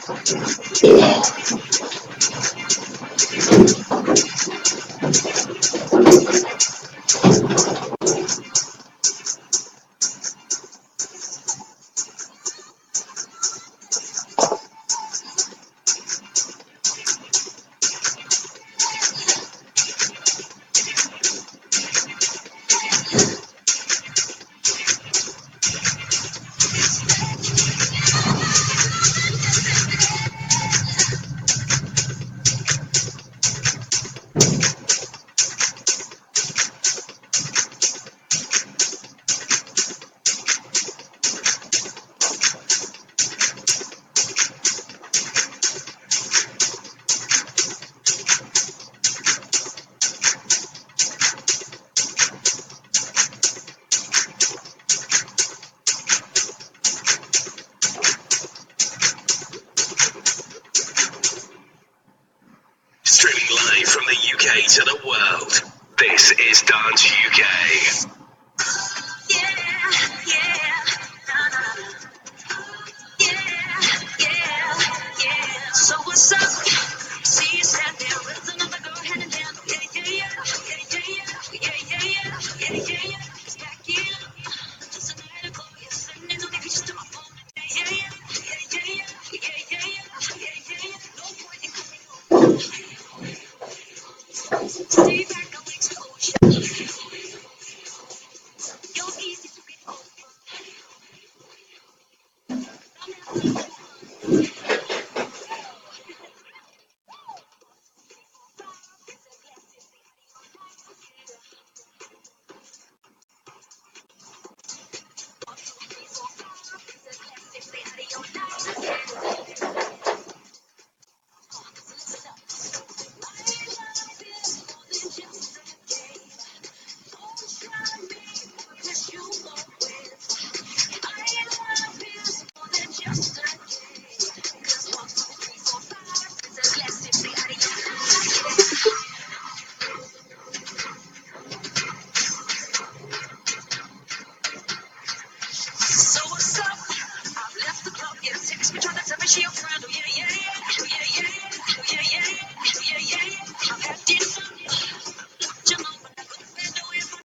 Streaming live from the UK to the world. This is Dance UK. So what's up? See you stand there with another girl hand in hand. Yeah. Back it up. Just a night ago, you're sitting in the middle just to my phone. Yeah. No point in coming over. Stay back and wait to ocean. You're easy to get over. So what's up? I've left the club, yeah, text me trying to tell me she a friend, oh yeah.